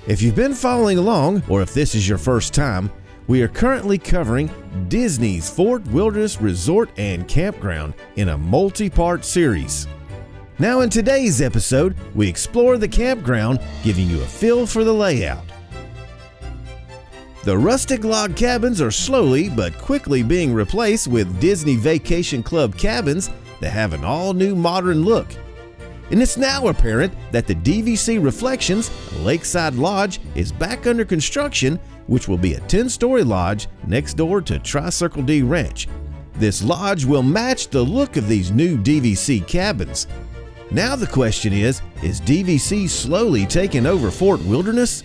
If you've been following along, or if this is your first time, we are currently covering Disney's Fort Wilderness Resort and Campground in a multi-part series. Now in today's episode, we explore the campground, giving you a feel for the layout. The rustic log cabins are slowly but quickly being replaced with Disney Vacation Club cabins that have an all-new modern look. And it's now apparent that the DVC Reflections Lakeside Lodge is back under construction, which will be a 10-story lodge next door to Tri-Circle D Ranch. This lodge will match the look of these new DVC cabins. Now the question is DVC slowly taking over Fort Wilderness?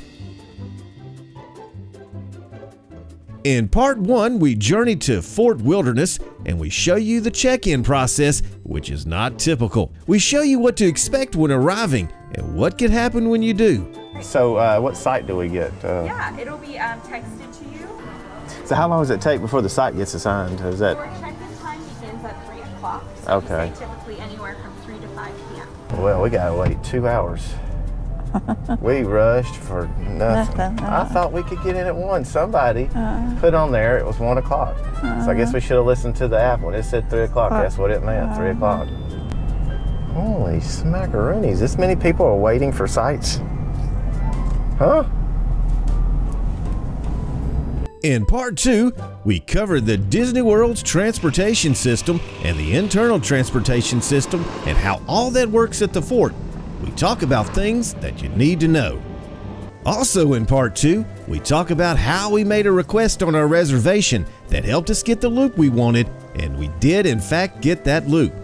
In part 1, we journey to Fort Wilderness and we show you the check-in process, which is not typical. We show you what to expect when arriving and what could happen when you do. So what site do we get? Yeah, it'll be texted to you. So how long does it take before the site gets assigned? Is that? Our check-in time begins at 3 o'clock. So okay. We say typically anywhere from 3 to 5 p.m. Well, we gotta wait 2 hours. We rushed for nothing. I thought we could get in at 1. Somebody put on there it was 1 o'clock. So I guess we should have listened to the app when it said 3 o'clock. That's what it meant, 3 o'clock. Holy smackaroonies. This many people are waiting for sites? Huh? In part 2, we covered the Disney World's transportation system and the internal transportation system and how all that works at the fort. We talk about things that you need to know. Also in part 2, we talk about how we made a request on our reservation that helped us get the loop we wanted, and we did in fact get that loop.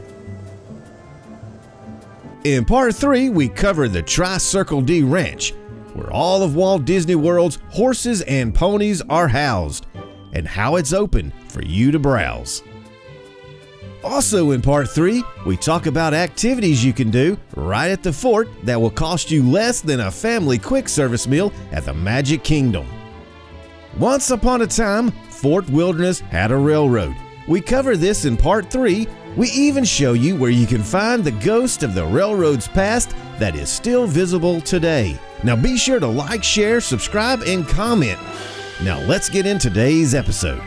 In part 3, we cover the Tri-Circle D Ranch, where all of Walt Disney World's horses and ponies are housed, and how it's open for you to browse. Also in part 3, we talk about activities you can do right at the fort that will cost you less than a family quick service meal at the Magic Kingdom. Once upon a time, Fort Wilderness had a railroad. We cover this in part 3. We even show you where you can find the ghost of the railroad's past that is still visible today. Now be sure to like, share, subscribe, and comment. Now let's get into today's episode.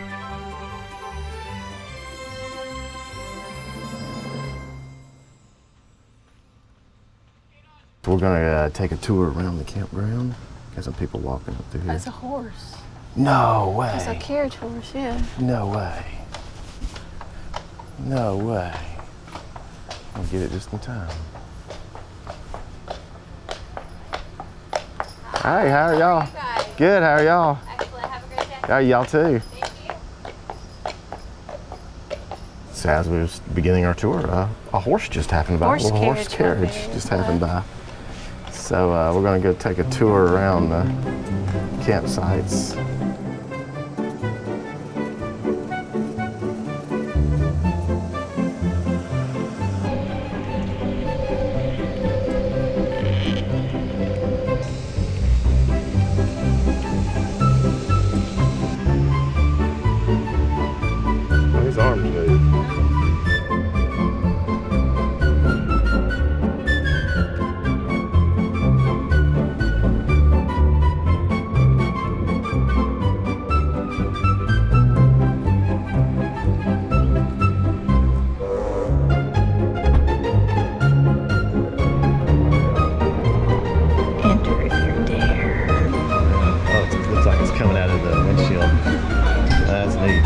We're gonna take a tour around the campground. Got some people walking up through here. That's a horse. No way. It's a carriage horse, yeah. No way. No way. I'll get it just in time. Hi, how are y'all? Good, how are y'all? Excellent, have a great day. How are y'all too? Thank you. So as we were beginning our tour, a horse just happened by. Horse a little horse carriage carriage just happened by. So we're gonna go take a tour around the campsites. His arms move. Enter if you dare. Oh, it looks like it's coming out of the windshield. That's neat.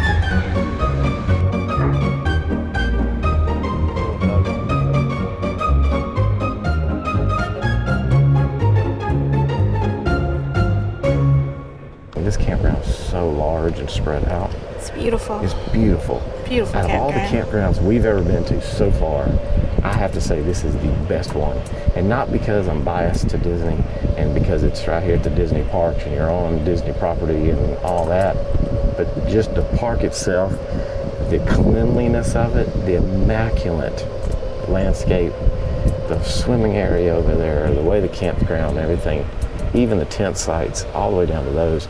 This campground is so large and spread out. It's beautiful. It's beautiful. Beautiful Out of all the campgrounds we've ever been to so far, I have to say this is the best one. And not because I'm biased to Disney and because it's right here at the Disney parks and you're on Disney property and all that, but just the park itself, the cleanliness of it, the immaculate landscape, the swimming area over there, the way the campground and everything, even the tent sites, all the way down to those,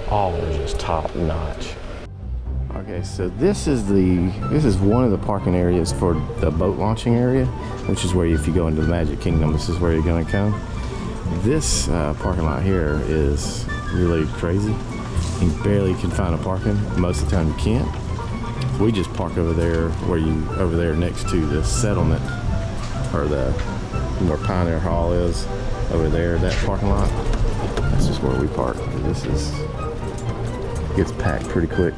all are just top notch. Okay, so this is one of the parking areas for the boat launching area, which is where if you go into the Magic Kingdom, this is where you're gonna come. This parking lot here is really crazy. You barely can find a parking. Most of the time you can't. So we just park over there over there next to the settlement, or where Pioneer Hall is, over there, that parking lot. That's just where we park. Gets packed pretty quick.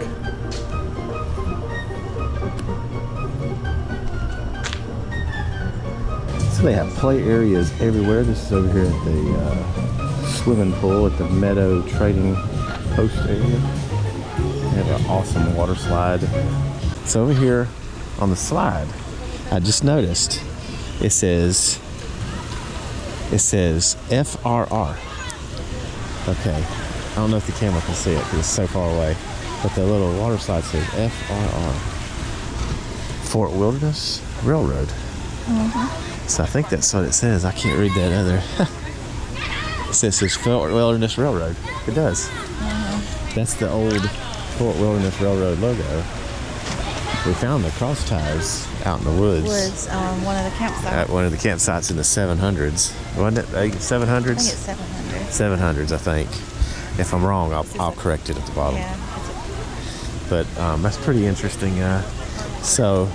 So they have play areas everywhere. This is over here at the swimming pool at the Meadow Trading Post area. They have an awesome water slide. So over here on the slide, I just noticed it says FRR. Okay, I don't know if the camera can see it because it's so far away, but the little water slide says FRR, Fort Wilderness Railroad. So I think that's what it says. I can't read that other. It says Fort Wilderness Railroad. It does. That's the old Fort Wilderness Railroad logo. We found the cross ties out in the woods. On one of the campsites. At one of the campsites in the 700s. Wasn't it? 700s? I think it's 700. 700s, I think. If I'm wrong, I'll correct it at the bottom. Yeah. But that's pretty interesting. So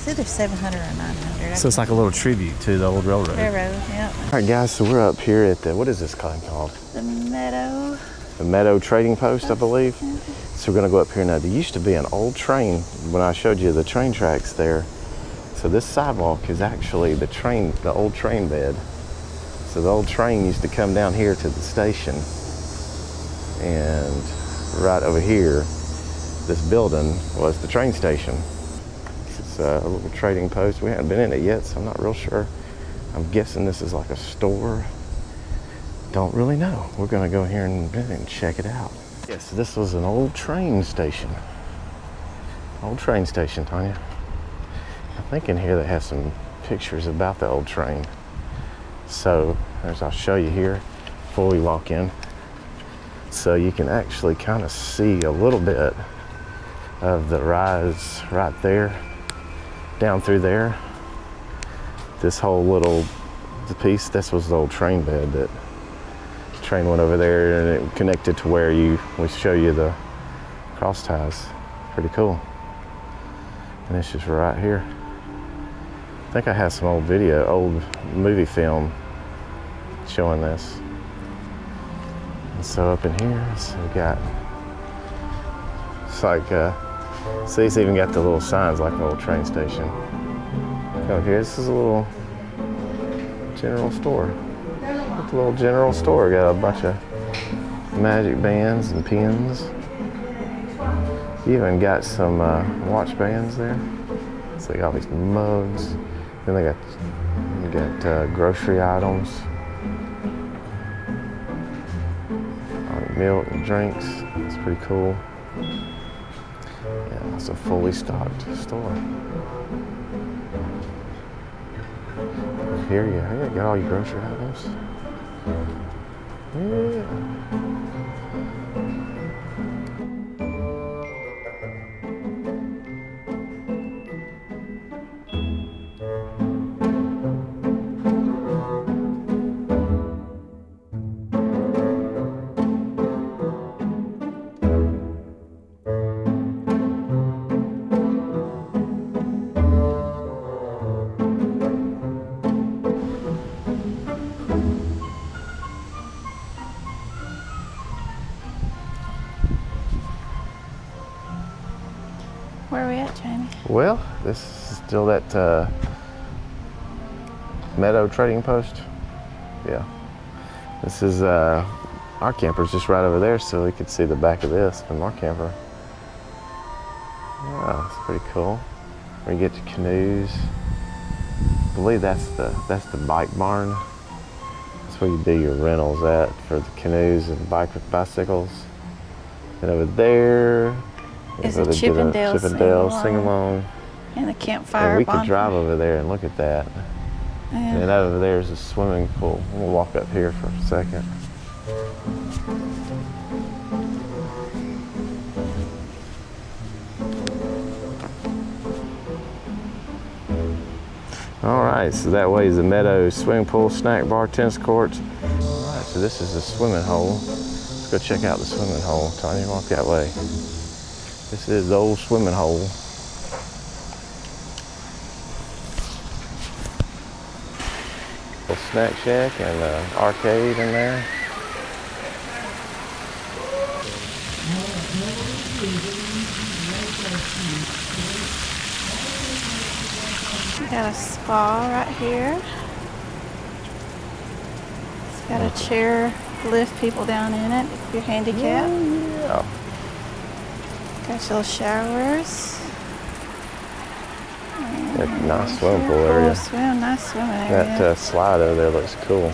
It's either 700 or 900. it's like a little tribute to the old railroad. Railroad, yeah. All right, guys, so we're up here at what is this kind called? The Meadow. The Meadow Trading Post, I believe. So we're gonna go up here now. There used to be an old train when I showed you the train tracks there. So this sidewalk is actually the old train bed. So the old train used to come down here to the station. And right over here, this building was the train station. It's a little trading post. We haven't been in it yet, so I'm not real sure. I'm guessing this is like a store. Don't really know. We're gonna go here and check it out. Yes, this was an old train station. Old train station, Tanya. I think in here they have some pictures about the old train. So, I'll show you here before we walk in. So you can actually kind of see a little bit of the rise right there, down through there. This whole little piece, this was the old train bed that the train went over there, and it connected to where we show you the cross ties. Pretty cool. And it's just right here. I think I have some old movie film showing this. And so up in here, so we got, it's like, see, it's even got the little signs like an old train station. Over here, this is a little general store. It's a little general store. Got a bunch of magic bands and pins. You even got some watch bands there. So they got all these mugs. Then they got grocery items, milk and drinks. It's pretty cool. Yeah, it's a fully stocked store. Here you got all your grocery items. Yeah. Where are we at, Jamie? Well, this is still that Meadow Trading Post. Yeah. This is our camper's just right over there, so we could see the back of this from our camper. Yeah, it's pretty cool. Where you get your canoes. I believe that's the bike barn. That's where you do your rentals at for the canoes and bicycles. And over there Is it Chippendale sing along. And the Campfire. And we could drive over there and look at that. Yeah. And over there is a swimming pool. We'll walk up here for a second. All right, so that way is the Meadow swimming pool, snack bar, tennis courts. All so this is the swimming hole. Let's go check out the swimming hole. Tiny, walk that way. This is the old swimming hole. Little snack shack and arcade in there. We got a spa right here. It's got a chair to lift people down in it if you're handicapped. Yeah. Got your little showers. Nice swimming pool area. Nice swimming area. That slide over there looks cool.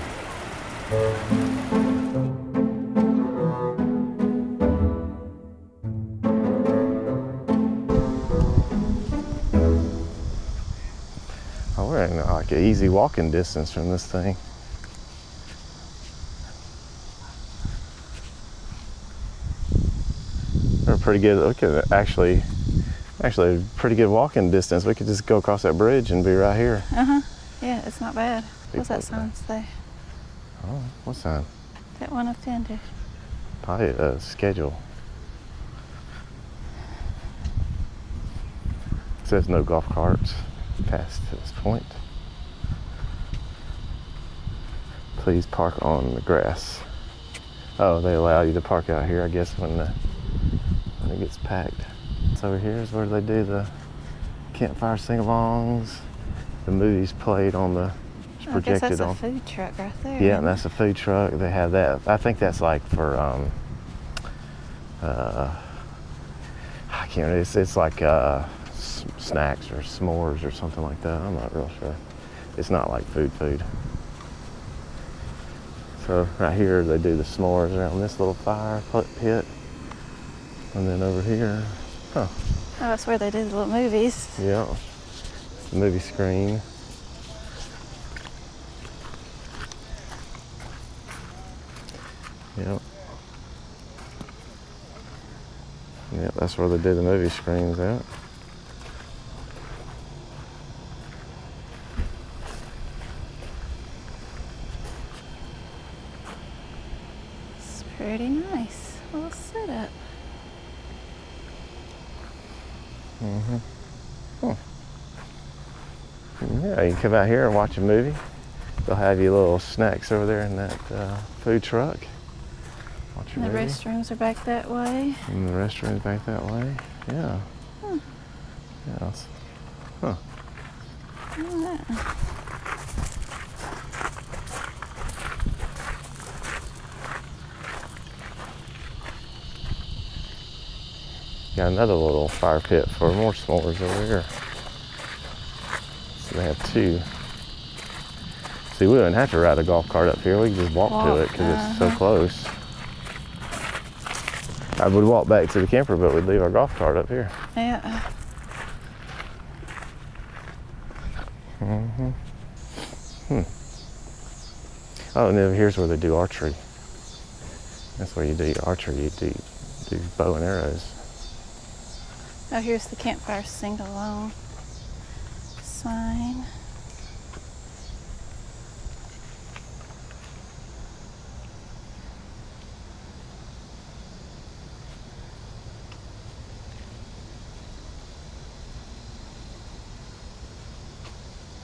Oh, we're in like an easy walking distance from this thing. We're pretty good. Look at actually pretty good walking distance. We could just go across that bridge and be right here. Yeah, it's not bad. What's that sign say? Oh, what sign? That one up there. Probably a schedule. It says no golf carts past this point. Please park on the grass. Oh, they allow you to park out here, I guess, when it gets packed. So over here is where they do the campfire sing-alongs. The movies played on the projected I guess that's on. a food truck right there. Yeah, and that's a food truck. They have that. I think that's like for I can't remember. It's like snacks or s'mores or something like that. I'm not real sure. It's not like food. So right here they do the s'mores around this little fire pit, and then over here, Oh, that's where they do the little movies. yeah, the movie screen. Yep. Yep, that's where they do the movie screens at. It's pretty nice. Little setup. Yeah, you can come out here and watch a movie. They'll have you little snacks over there in that food truck. Watch a And the movie. restrooms are back that way. And the restroom's back that way. Yeah. Hmm. Yeah. Huh. Look at that. Got another little fire pit for more s'mores over here. So they have two. See, we wouldn't have to ride a golf cart up here. We could just walk to it because it's so close. I would walk back to the camper, but we'd leave our golf cart up here. Yeah. Oh, and then here's where they do archery. That's where you do your archery. You do bow and arrows. Oh, here's the campfire sing-along sign.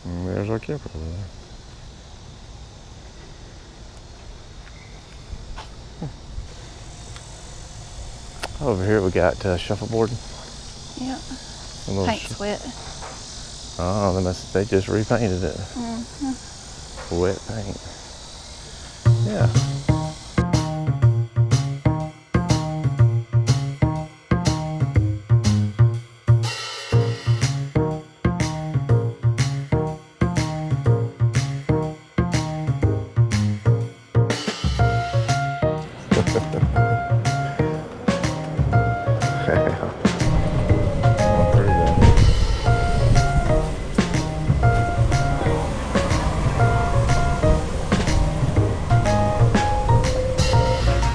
And there's our camper over there. Over here we got shuffleboard. Yep. A little Paint's wet. Oh, they just repainted it. Wet paint. Yeah.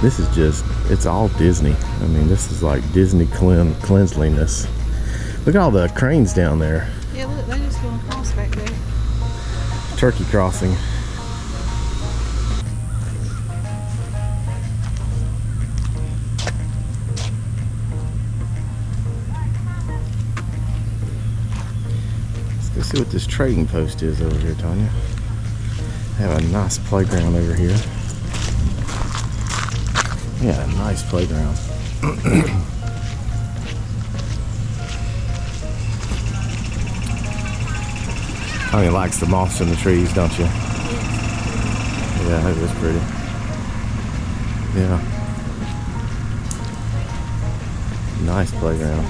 This is just, it's all Disney. I mean, this is like Disney cleanliness. Look at all the cranes down there. Yeah, look, they just going across back there. Turkey crossing. See what this trading post is over here, Tanya. They have a nice playground over here. Yeah, a nice playground. Tanya likes the moss in the trees, don't you? Yeah, it is pretty. Yeah. Nice playground.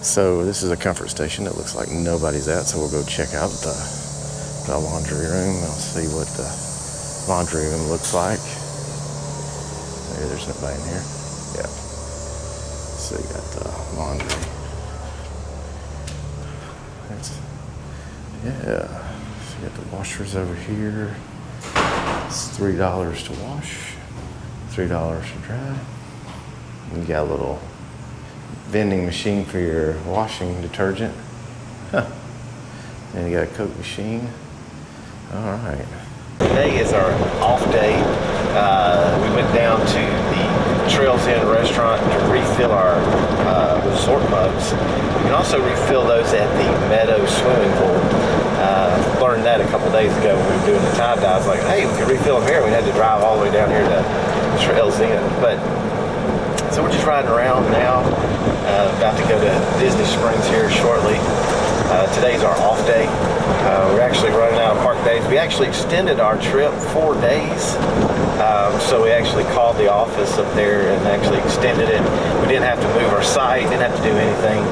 So this is a comfort station that looks like nobody's at, so we'll go check out the laundry room. I'll see what the laundry room looks like. Maybe there's nobody in here. Yeah. So you got the laundry. Yeah. So you got the washers over here. It's $3 to wash, $3 to dry. You got a little vending machine for your washing detergent. Huh. And you got a Coke machine. All right. Today is our off day. We went down to the Trails Inn restaurant to refill our resort mugs. You can also refill those at the Meadow swimming pool. Learned that a couple days ago when we were doing the tide dive. I was like, hey, we can refill them here. We had to drive all the way down here to Trails Inn. So we're just riding around now, about to go to Disney Springs here shortly. Today's our off day. We're actually running out of park days. We actually extended our trip 4 days. So we actually called the office up there and actually extended it. We didn't have to move our site, didn't have to do anything.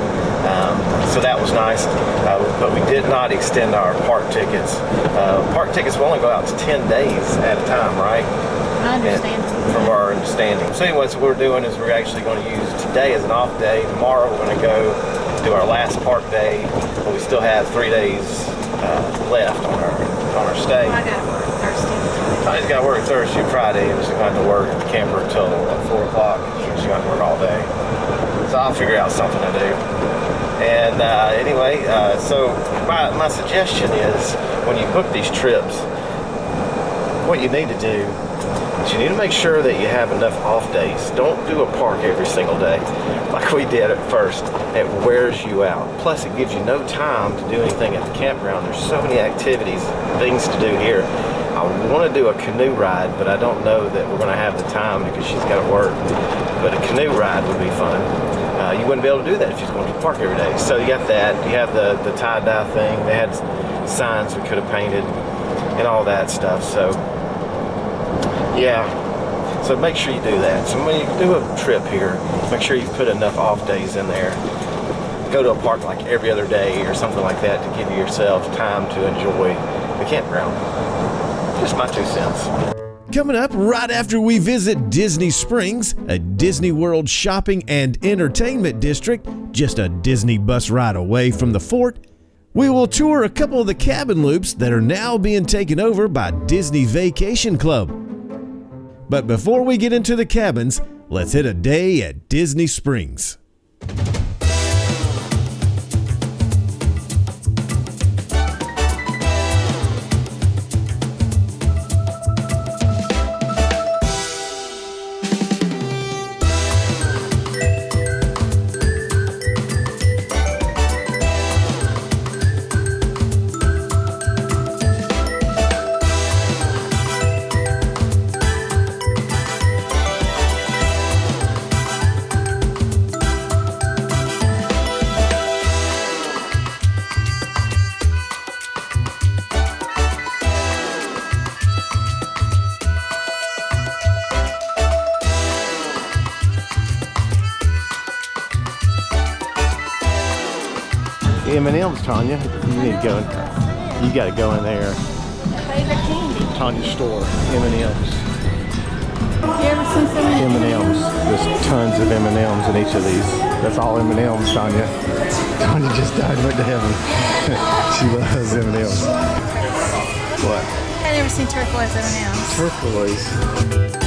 So that was nice. But we did not extend our park tickets. Park tickets will only go out to 10 days at a time, right? I understand. From our understanding. So anyway, what we're doing is we're actually going to use today as an off day. Tomorrow we're going to go do our last park day, but we still have 3 days left on our stay. I gotta work Thursday. He's got to work Thursday and Friday, and she's going to have to work at the camper until 4 o'clock. She's got to work all day. So I'll figure out something to do. And anyway, so my suggestion is when you book these trips, what you need to do is you need to make sure that you have enough off days. Don't do a park every single day like we did at first. It wears you out. Plus it gives you no time to do anything at the campground. There's so many activities, things to do here. I want to do a canoe ride, but I don't know that we're going to have the time because she's got to work. But a canoe ride would be fun. You wouldn't be able to do that if you're going to the park every day. So you got that. You have the tie-dye thing. They had signs we could have painted and all that stuff. So yeah, so make sure you do that. So when you do a trip here, make sure you put enough off days in there. Go to a park like every other day or something like that to give yourself time to enjoy the campground. Just my 2 cents. Coming up right after we visit Disney Springs, a Disney World shopping and entertainment district, just a Disney bus ride away from the fort, we will tour a couple of the cabin loops that are now being taken over by Disney Vacation Club. But before we get into the cabins, let's hit a day at Disney Springs. M&M's, Tanya. You need to go. You got to go in there. Favorite candy. Tanya's store, M&M's. You ever seen so many M&Ms. There's tons of M&Ms in each of these. That's all M&Ms, Tanya. Tanya just died and went to heaven. She loves M&Ms. What? I've never seen turquoise M&Ms. Turquoise.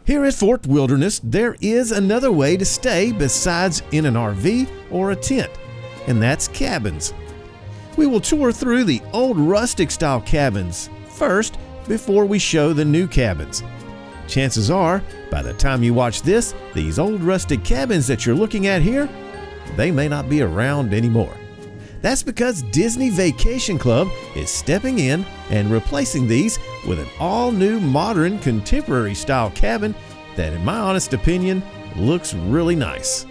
Here at Fort Wilderness, there is another way to stay besides in an RV or a tent, and that's cabins. We will tour through the old rustic style cabins first before we show the new cabins. Chances are, by the time you watch this, these old rustic cabins that you're looking at here, they may not be around anymore. That's because Disney Vacation Club is stepping in and replacing these with an all-new modern contemporary style cabin that, in my honest opinion, looks really nice.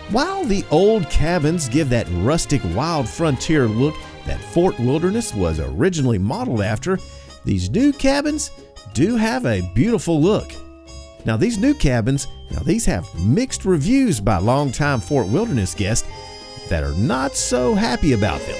While the old cabins give that rustic wild frontier look that Fort Wilderness was originally modeled after, these new cabins do have a beautiful look. Now these new cabins, these have mixed reviews by longtime Fort Wilderness guests that are not so happy about them.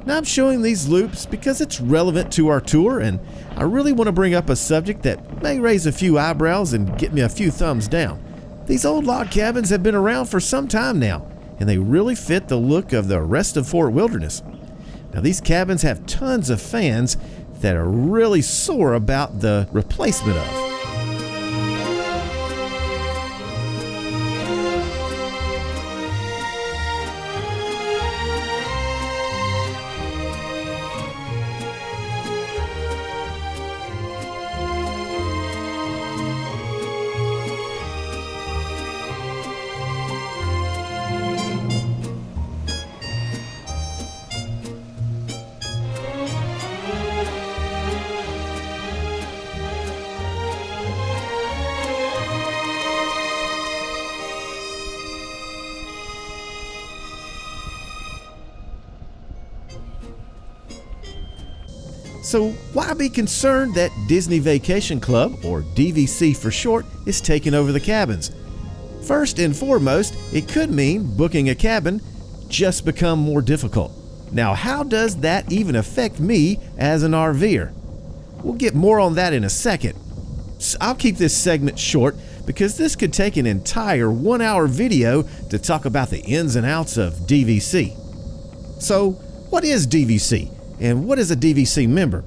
Now I'm showing these loops because it's relevant to our tour, and I really want to bring up a subject that may raise a few eyebrows and get me a few thumbs down. These old log cabins have been around for some time now, and they really fit the look of the rest of Fort Wilderness. Now these cabins have tons of fans that are really sore about the replacement of. So why be concerned that Disney Vacation Club, or DVC for short, is taking over the cabins? First and foremost, it could mean booking a cabin just become more difficult. Now, how does that even affect me as an RVer? We'll get more on that in a second. So I'll keep this segment short because this could take an entire 1-hour video to talk about the ins and outs of DVC. So, what is DVC? And what is a DVC member?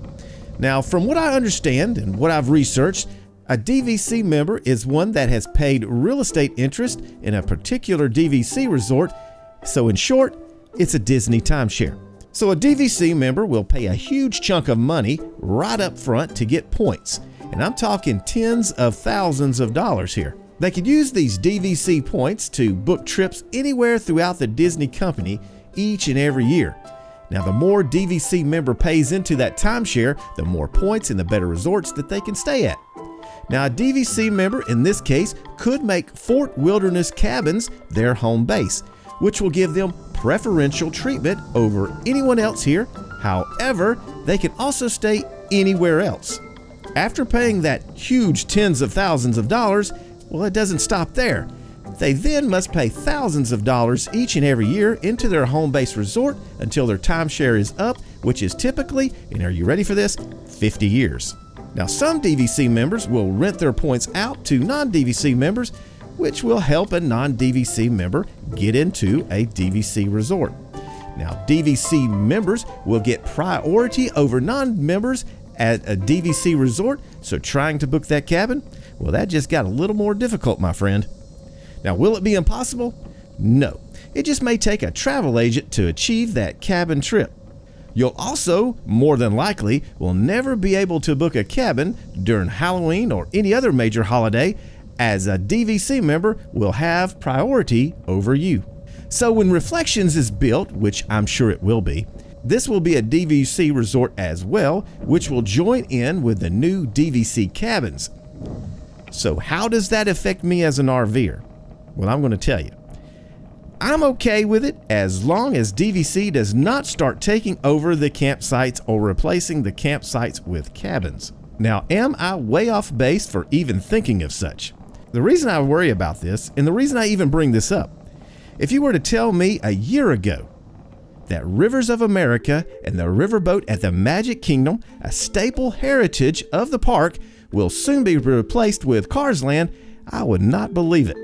Now, from what I understand and what I've researched, a DVC member is one that has paid real estate interest in a particular DVC resort So in short, it's a Disney timeshare. So a DVC member will pay a huge chunk of money right up front to get points. And I'm talking tens of thousands of dollars here. They could use these DVC points to book trips anywhere throughout the Disney company each and every year. Now, the more DVC member pays into that timeshare, the more points and the better resorts that they can stay at. Now, a DVC member in this case could make Fort Wilderness Cabins their home base, which will give them preferential treatment over anyone else here. However, they can also stay anywhere else. After paying that huge tens of thousands of dollars, well, it doesn't stop there. They then must pay thousands of dollars each and every year into their home-based resort until their timeshare is up, which is typically, and are you ready for this, 50 years. Now, some DVC members will rent their points out to non-DVC members, which will help a non-DVC member get into a DVC resort. Now, DVC members will get priority over non-members at a DVC resort, so trying to book that cabin, well, that just got a little more difficult, my friend. Now, will it be impossible? No. It just may take a travel agent to achieve that cabin trip. You'll also, more than likely, will never be able to book a cabin during Halloween or any other major holiday, as a DVC member will have priority over you. So when Reflections is built, which I'm sure it will be, this will be a DVC resort as well, which will join in with the new DVC cabins. So how does that affect me as an RVer? Well, I'm going to tell you. I'm okay with it as long as DVC does not start taking over the campsites or replacing the campsites with cabins. Now, am I way off base for even thinking of such? The reason I worry about this, and the reason I even bring this up, if you were to tell me a year ago that Rivers of America and the riverboat at the Magic Kingdom, a staple heritage of the park, will soon be replaced with Cars Land, I would not believe it.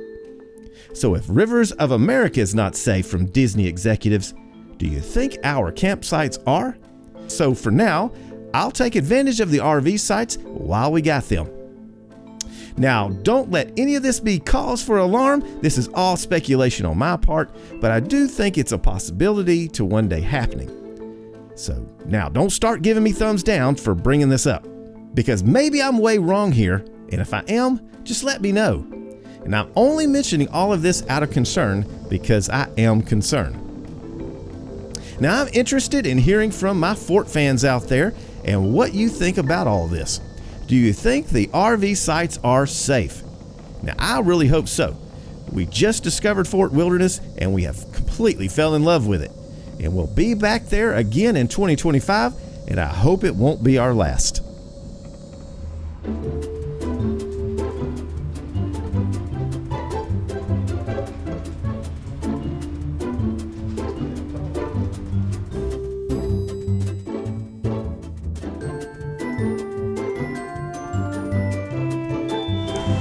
So if Rivers of America is not safe from Disney executives, do you think our campsites are? So for now, I'll take advantage of the RV sites while we got them. Now, don't let any of this be cause for alarm. This is all speculation on my part, but I do think it's a possibility to one day happening. So now don't start giving me thumbs down for bringing this up, because maybe I'm way wrong here, and if I am, just let me know. And I'm only mentioning all of this out of concern because I am concerned. Now, I'm interested in hearing from my Fort fans out there and what you think about all this. Do you think the RV sites are safe? Now, I really hope so. We just discovered Fort Wilderness and we have completely fell in love with it. And we'll be back there again in 2025, and I hope it won't be our last.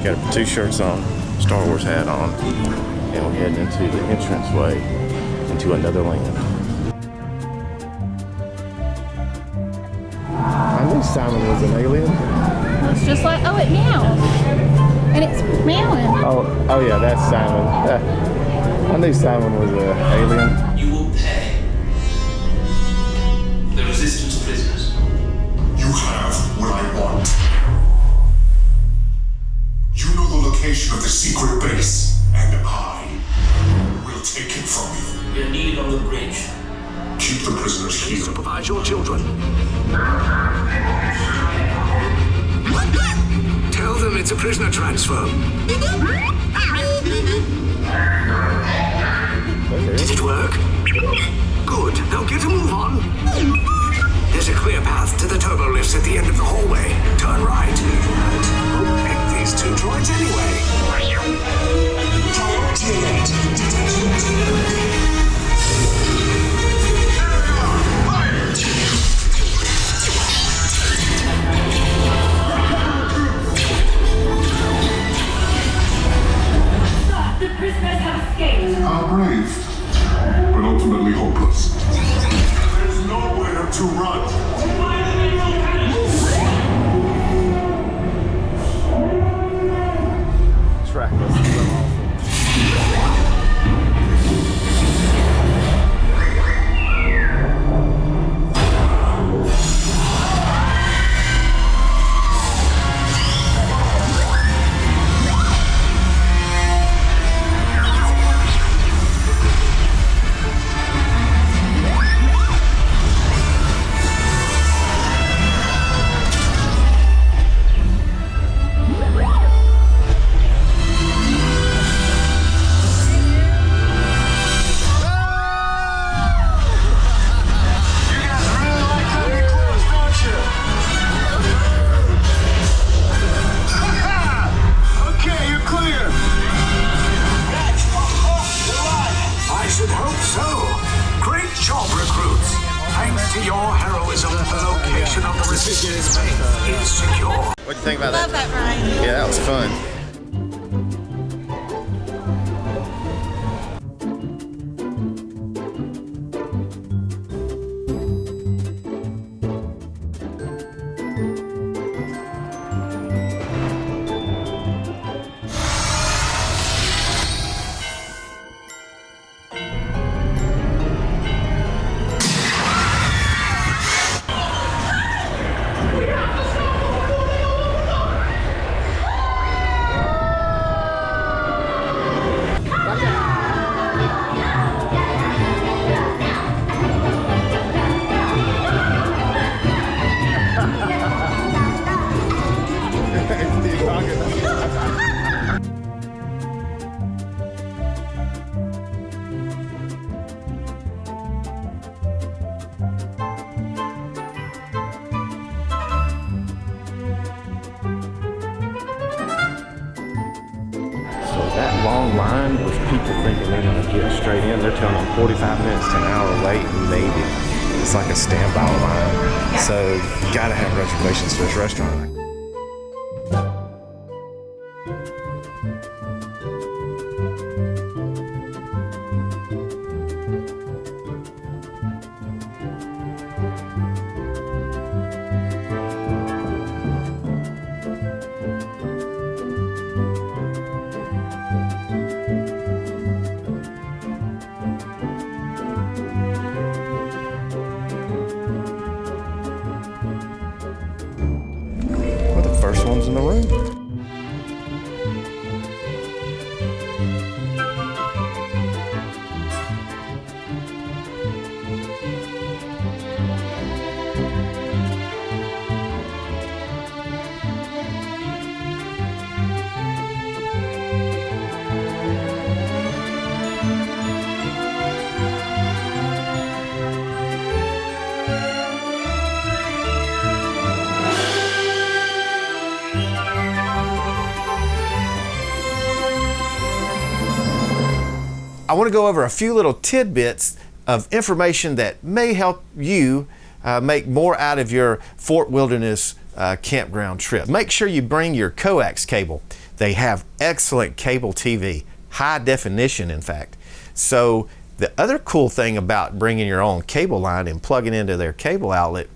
Got 2 shirts on, Star Wars hat on, and we're heading into the entranceway into another land. I knew Simon was an alien. It's just like, oh, it meows. And it's meowing. Oh yeah, that's Simon. I knew Simon was an alien. You will pay. The resistance prisoners. You have what I want. You know the location of the secret base, and I will take it from you. You're needed on the bridge. Keep the prisoners here. Supervise your children. Tell them it's a prisoner transfer. Did it work? Good. Now get a move on. There's a clear path to the turbo lifts at the end of the hallway. Turn right. Who picked these 2 droids anyway? The prisoners have escaped. How brave, but ultimately hopeless. There's nowhere to run. Track was so awesome. portion of the resistance space is secure. What'd you think about Love that variety. Yeah, that was fun. That long line with people thinking they're going to get straight in, they're telling them 45 minutes to an hour wait, maybe. It's like a standby line. So you got to have reservations for this restaurant. First one's in the room. I want to go over a few little tidbits of information that may help you make more out of your Fort Wilderness campground trip. Make sure you bring your coax cable. They have excellent cable TV, high definition in fact. So the other cool thing about bringing your own cable line and plugging into their cable outlet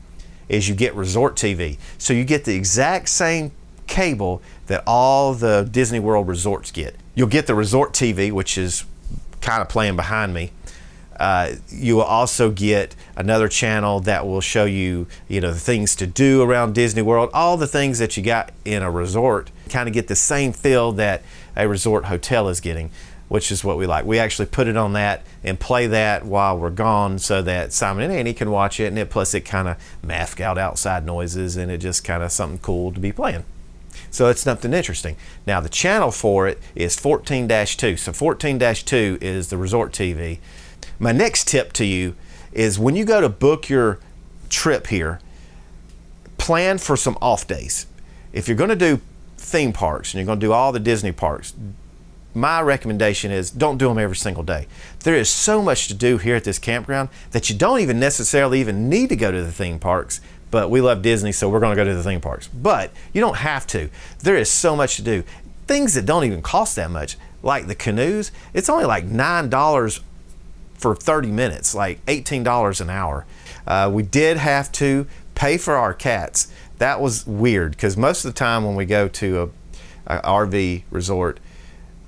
is you get resort TV. So you get the exact same cable that all the Disney World resorts get. You'll get the resort TV, which is kind of playing behind me. You will also get another channel that will show you, the things to do around Disney World, all the things that you got in a resort. Kind of get the same feel that a resort hotel is getting, which is what we like. We actually put it on that and play that while we're gone so that Simon and Annie can watch it, and plus it kind of masks out outside noises, and it just kind of something cool to be playing. So it's something interesting. Now the channel for it is 14-2. So 14-2 is the resort TV. My next tip to you is when you go to book your trip here, plan for some off days. If you're going to do theme parks and you're going to do all the Disney parks, my recommendation is don't do them every single day. There is so much to do here at this campground that you don't even necessarily even need to go to the theme parks. But we love Disney, so we're going to go to the theme parks. But you don't have to. There is so much to do. Things that don't even cost that much, like the canoes, it's only like $9 for 30 minutes, like $18 an hour. We did have to pay for our cats. That was weird, because most of the time when we go to a RV resort,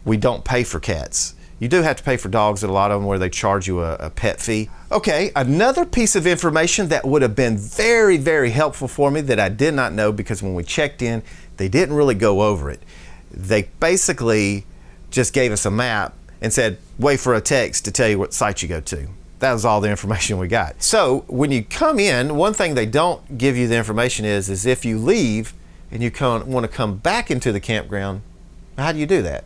we don't pay for cats. You do have to pay for dogs at a lot of them where they charge you a pet fee. Okay, another piece of information that would have been very, very helpful for me that I did not know, because when we checked in, they didn't really go over it. They basically just gave us a map and said, wait for a text to tell you what site you go to. That was all the information we got. So when you come in, one thing they don't give you the information is if you leave and you want to come back into the campground, how do you do that?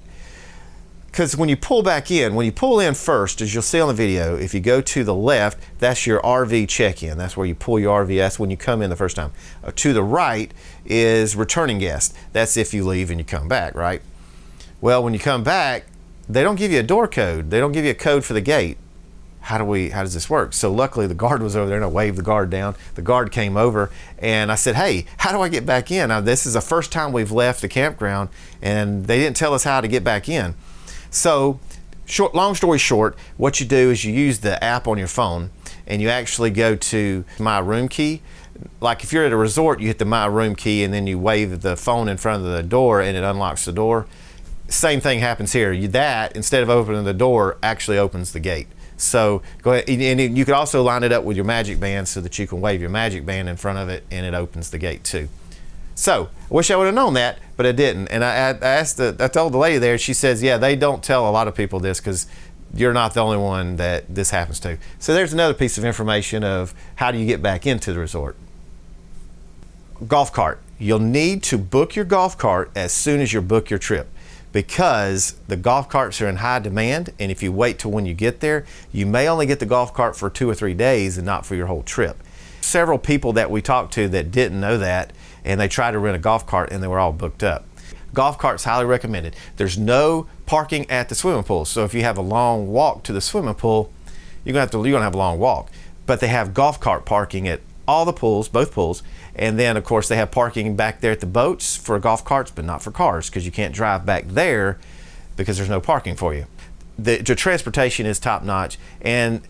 Because when you pull back in, when you pull in first, as you'll see on the video, if you go to the left, that's your RV check-in. That's where you pull your RV. That's when you come in the first time. To the right is returning guest. That's if you leave and you come back, right? Well, when you come back, they don't give you a door code. They don't give you a code for the gate. how does this work? So luckily the guard was over there, and I waved the guard down. The guard came over, and I said, hey, how do I get back in? Now, this is the first time we've left the campground, and they didn't tell us how to get back in. So long story short, what you do is you use the app on your phone, and you actually go to My Room Key. Like if you're at a resort, you hit the My Room Key, and then you wave the phone in front of the door, and it unlocks the door. Same thing happens here. That, instead of opening the door, actually opens the gate. So go ahead, and you could also line it up with your magic band so that you can wave your magic band in front of it, and it opens the gate too. So I wish I would have known that, but I didn't. And I told the lady there. She says, yeah, they don't tell a lot of people this because you're not the only one that this happens to. So there's another piece of information of how do you get back into the resort. Golf cart. You'll need to book your golf cart as soon as you book your trip, because the golf carts are in high demand, and if you wait till when you get there, you may only get the golf cart for 2 or 3 days and not for your whole trip. Several people that we talked to that didn't know that, and they tried to rent a golf cart and they were all booked up. Golf carts highly recommended. There's no parking at the swimming pool, so if you have a long walk to the swimming pool, you're gonna have a long walk. But they have golf cart parking at all the pools, both pools, and then of course they have parking back there at the boats for golf carts, but not for cars, because you can't drive back there because there's no parking for you. The transportation is top notch, and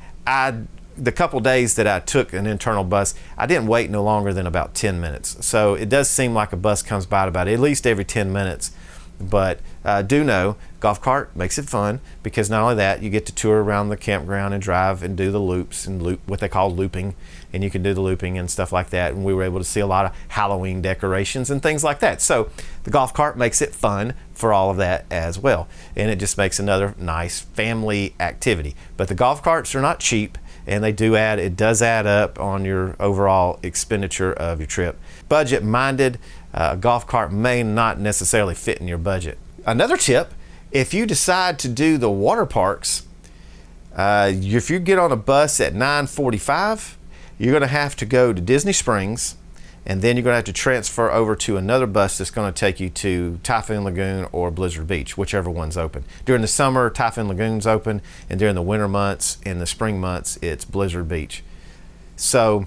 the couple days that I took an internal bus, I didn't wait no longer than about 10 minutes. So it does seem like a bus comes by about at least every 10 minutes. But do know, golf cart makes it fun, because not only that, you get to tour around the campground and drive and do the loops and what they call looping, and you can do the looping and stuff like that. And we were able to see a lot of Halloween decorations and things like that. So the golf cart makes it fun for all of that as well, and it just makes another nice family activity. But the golf carts are not cheap, and it does add up on your overall expenditure of your trip. Budget minded, a golf cart may not necessarily fit in your budget. Another tip, if you decide to do the water parks, if you get on a bus at 9:45, you're going to have to go to Disney Springs, and then you're going to have to transfer over to another bus that's going to take you to Typhoon Lagoon or Blizzard Beach, whichever one's open. During the summer, Typhoon Lagoon's open, and during the winter months and the spring months, it's Blizzard Beach. So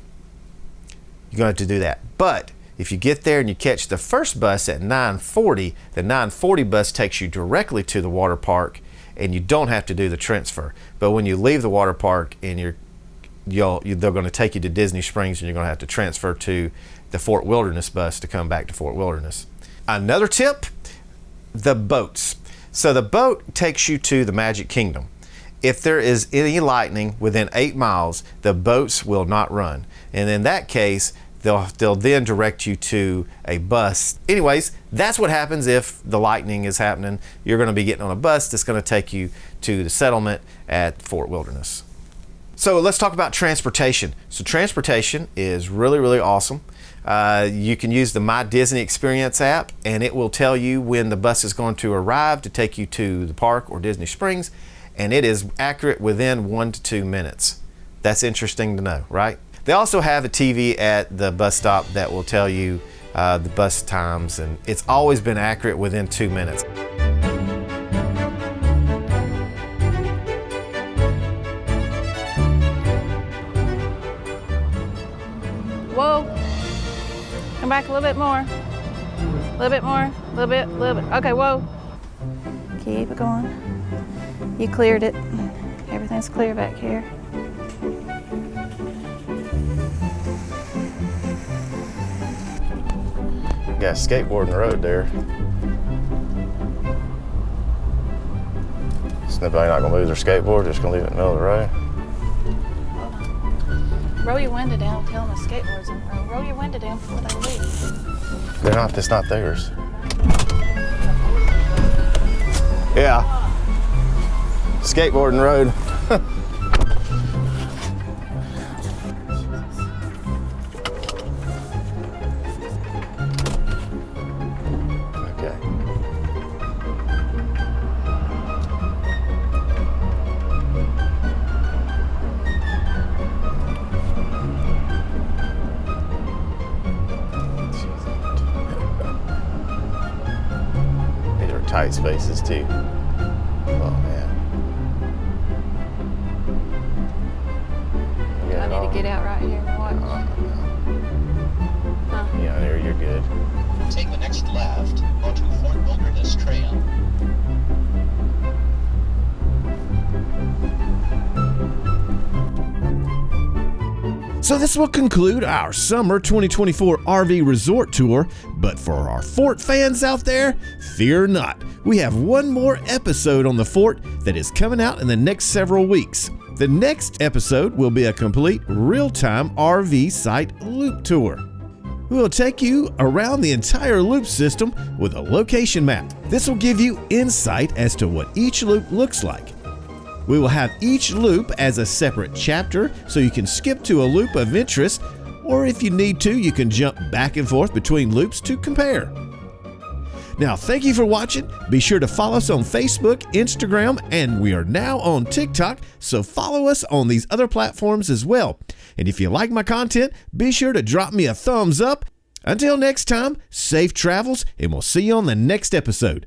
you're going to have to do that. But if you get there and you catch the first bus at 9:40, the 9:40 bus takes you directly to the water park, and you don't have to do the transfer. But when you leave the water park and they're going to take you to Disney Springs, and you're going to have to transfer to the Fort Wilderness bus to come back to Fort Wilderness. Another tip, the boats. So the boat takes you to the Magic Kingdom. If there is any lightning within 8 miles, the boats will not run. And in that case, they'll then direct you to a bus. Anyways, that's what happens if the lightning is happening. You're going to be getting on a bus that's going to take you to the settlement at Fort Wilderness. So let's talk about transportation. So transportation is really, really awesome. You can use the My Disney Experience app, and it will tell you when the bus is going to arrive to take you to the park or Disney Springs, and it is accurate within 1 to 2 minutes. That's interesting to know, right? They also have a TV at the bus stop that will tell you the bus times, and it's always been accurate within 2 minutes. Whoa. Come back a little bit more. A little bit more. A little bit. Okay, whoa. Keep it going. You cleared it. Everything's clear back here. Got a skateboard in the road there. So nobody not gonna move their skateboard, just gonna leave it in the middle of the road. Roll your window down, tell them the skateboard's in the road. Roll your window down before they leave. It's not theirs. Yeah. Skateboard in the road. Okay. These are tight spaces too. Oh man. get out right here and watch. Yeah, there, you're good. Take the next left onto Fort Wilderness Trail. So this will conclude our summer 2024 RV resort tour, but for our fort fans out there, fear not. We have one more episode on the fort that is coming out in the next several weeks. The next episode will be a complete real-time RV site loop tour. We'll take you around the entire loop system with a location map. This will give you insight as to what each loop looks like. We will have each loop as a separate chapter, so you can skip to a loop of interest, or if you need to, you can jump back and forth between loops to compare. Now, thank you for watching. Be sure to follow us on Facebook, Instagram, and we are now on TikTok, so follow us on these other platforms as well. And if you like my content, be sure to drop me a thumbs up. Until next time, safe travels, and we'll see you on the next episode.